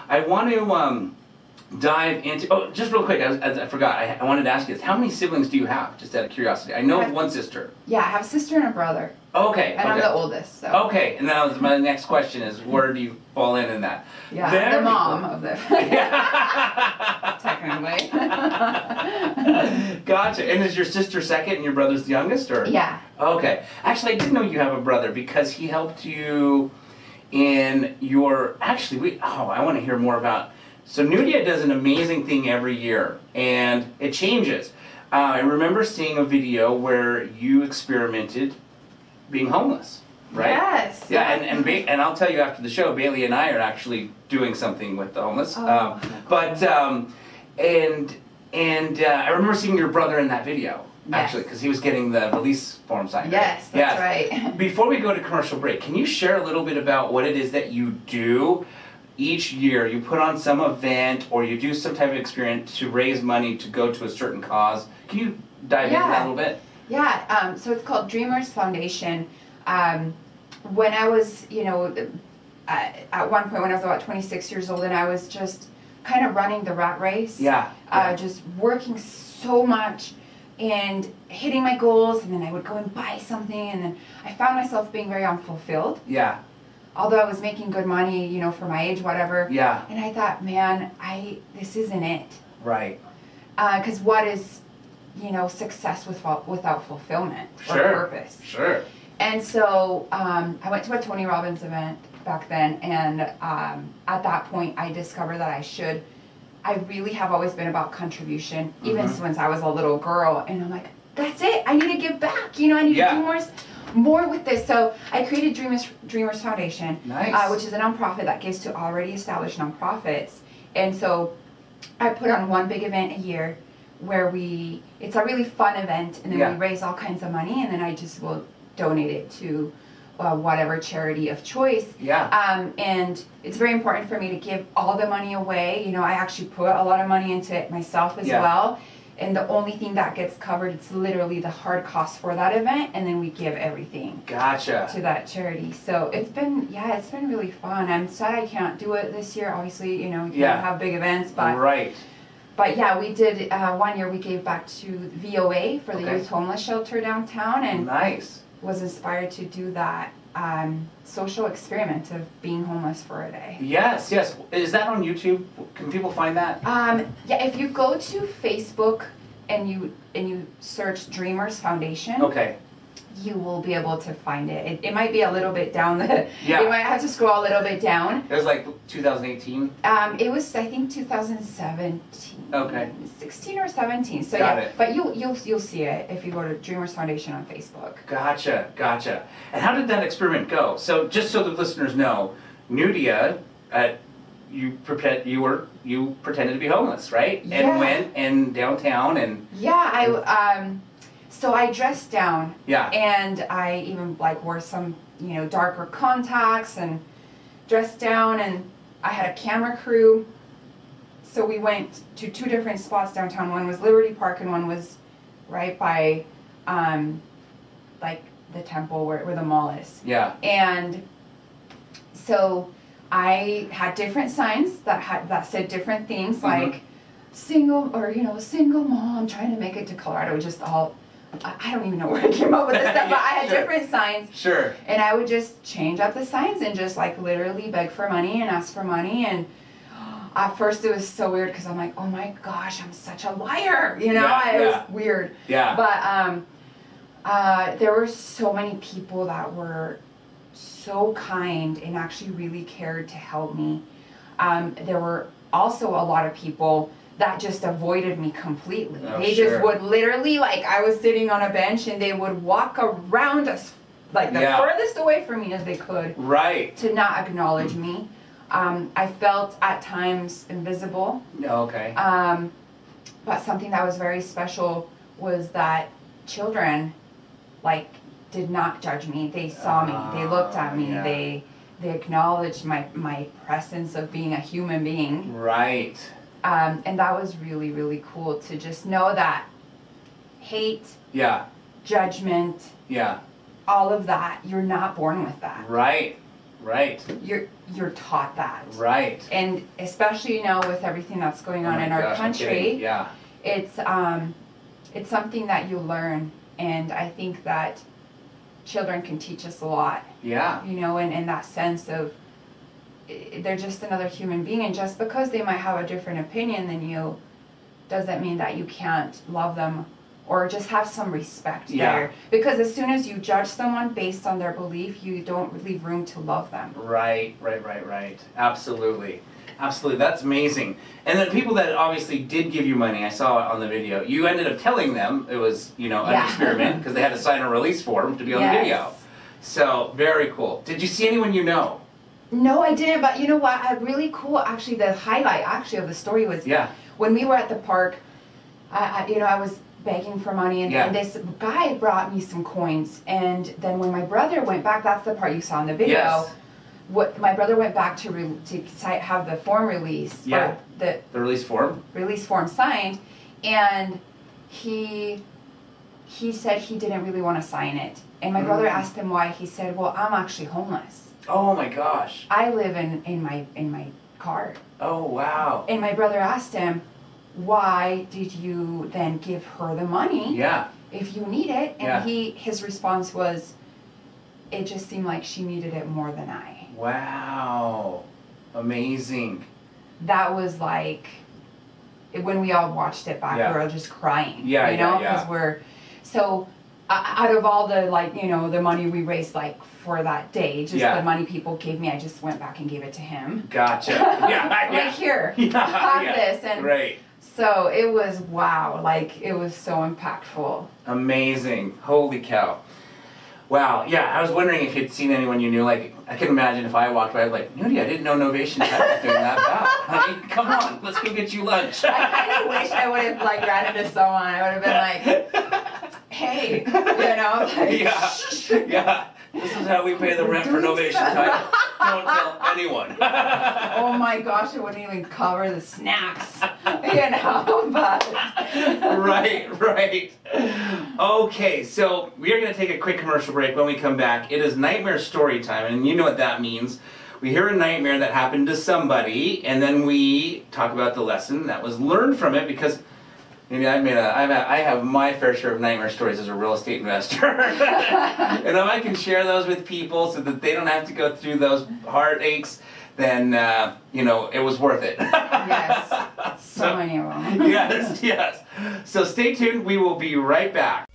I want to dive into, oh, just real quick, I forgot, I wanted to ask you this. How many siblings do you have, just out of curiosity? I know of one sister. Yeah, I have a sister and a brother. Okay. And I'm the oldest, so. Okay, and that was my next question is, where do you fall in that? Yeah, there the mom of the... Technically. Gotcha. And is your sister second and your brother's the youngest, or? Yeah. Okay. Actually, I didn't know you have a brother because he helped you in your, actually, I want to hear more about, so Nudia does an amazing thing every year, and it changes. I remember seeing a video where you experimented being homeless, right? Yes. Yeah, and I'll tell you after the show, Bailey and I are actually doing something with the homeless. Oh, but I remember seeing your brother in that video, actually, because he was getting the release form signed. Yes, that's right. Before we go to commercial break, can you share a little bit about what it is that you do each year? You put on some event or you do some type of experience to raise money to go to a certain cause. Can you dive into that a little bit? Yeah, so it's called Dreamers Foundation. When I was, at one point when I was about 26 years old, and I was just kind of running the rat race. Just working so much and hitting my goals, and then I would go and buy something, and then I found myself being very unfulfilled. Yeah. Although I was making good money, for my age, whatever. Yeah. And I thought, man, this isn't it. Right. Because what is, success without fulfillment or purpose? Sure. And so I went to a Tony Robbins event back then, and at that point I discovered that I really have always been about contribution, even since I was a little girl. And I'm like, that's it. I need to give back. I need to do more with this. So I created Dreamers Foundation, which is a nonprofit that gives to already established nonprofits. And so I put on one big event a year where it's a really fun event, and then we raise all kinds of money, and then I just will donate it to whatever charity of choice. And it's very important for me to give all the money away. I actually put a lot of money into it myself as well. And the only thing that gets covered, it's literally the hard cost for that event, and then we give everything to that charity. So it's been really fun. I'm sad I can't do it this year. Obviously, we can't have big events, but But yeah, we did 1 year. We gave back to VOA for the youth homeless shelter downtown, and was inspired to do that social experiment of being homeless for a day. Yes. Is that on YouTube? Can people find that? Yeah, if you go to Facebook and you search Dreamers Foundation, you will be able to find it. It might be a little bit down you might have to scroll a little bit down. It was like 2018? It was, I think, 2017. 16 or 17. So but you'll see it if you go to Dreamers Foundation on Facebook. Gotcha. And how did that experiment go? So just so the listeners know, Nudia, you pretended to be homeless, right? Yeah. And went and downtown and so I dressed down. Yeah. And I even wore some darker contacts and dressed down, and I had a camera crew. So we went to 2 different spots downtown. One was Liberty Park, and one was right by the temple where the mall is. Yeah. And so I had different signs that said different things, like single, or single mom trying to make it to Colorado. Just all, I don't even know where I came up with this stuff, but I had different signs. Sure. And I would just change up the signs and just literally beg for money and ask for money. And at first it was so weird because I'm like, oh my gosh, I'm such a liar. It was weird. Yeah. But there were so many people that were so kind and actually really cared to help me. There were also a lot of people that just avoided me completely. They just would literally, I was sitting on a bench and they would walk around us, the furthest away from me as they could. Right. To not acknowledge me. I felt at times invisible. Okay. But something that was very special was that children, did not judge me. They saw me. They looked at me. Yeah. They acknowledged my presence of being a human being. Right. And that was really, really cool to just know that hate, judgment, all of that, you're not born with that. Right. You're you're taught that. Right. And especially now with everything that's going on in our country, yeah, it's something that you learn, and I think that children can teach us a lot. Yeah. You know, in that sense of they're just another human being, and just because they might have a different opinion than you doesn't mean that you can't love them or just have some respect there. Because as soon as you judge someone based on their belief, you don't leave room to love them. Right. Absolutely. Absolutely. That's amazing. And then people that obviously did give you money, I saw it on the video, you ended up telling them it was, you know, an experiment because they had to sign a release form to be on the video. So, very cool. Did you see anyone you know? No, I didn't, but you know what? Really cool, actually, the highlight actually of the story was when we were at the park, I was begging for money, and this guy brought me some coins, and then when my brother went back, that's the part you saw in the video, my brother went back to have the form released, the release form signed, and he said he didn't really want to sign it, and my brother asked him why. He said, well, I'm actually homeless. Oh my gosh. I live in my car. Oh wow. And my brother asked him, why did you then give her the money? Yeah. If you need it. And his response was, it just seemed like she needed it more than I. Wow. Amazing. That was like, when we all watched it back, we were all just crying. Yeah, you know, because we're, so out of all the, like, you know, the money we raised, like, for that day, just the money people gave me, I just went back and gave it to him. Gotcha. Like, here, have this. And so it was, wow, like, it was so impactful. Amazing. Holy cow. Wow, yeah, I was wondering if you'd seen anyone you knew. Like, I can imagine if I walked by, I'd be like, Nudie, I didn't know Novation Tech was doing that bad. Honey, come on, let's go get you lunch. I kind of wish I would have, like, ran into someone. I would have been like, hey, you know? Like, this is how we pay the rent for Novation Tech. Don't tell anyone. Oh my gosh, it wouldn't even cover the snacks, you know, but. Right. Okay, so we are going to take a quick commercial break. When we come back, it is nightmare story time, and you know what that means. We hear a nightmare that happened to somebody, and then we talk about the lesson that was learned from it, because maybe I have my fair share of nightmare stories as a real estate investor. And if I can share those with people so that they don't have to go through those heartaches, then, you know, it was worth it. Yes, so many of them. Yes. So stay tuned. We will be right back.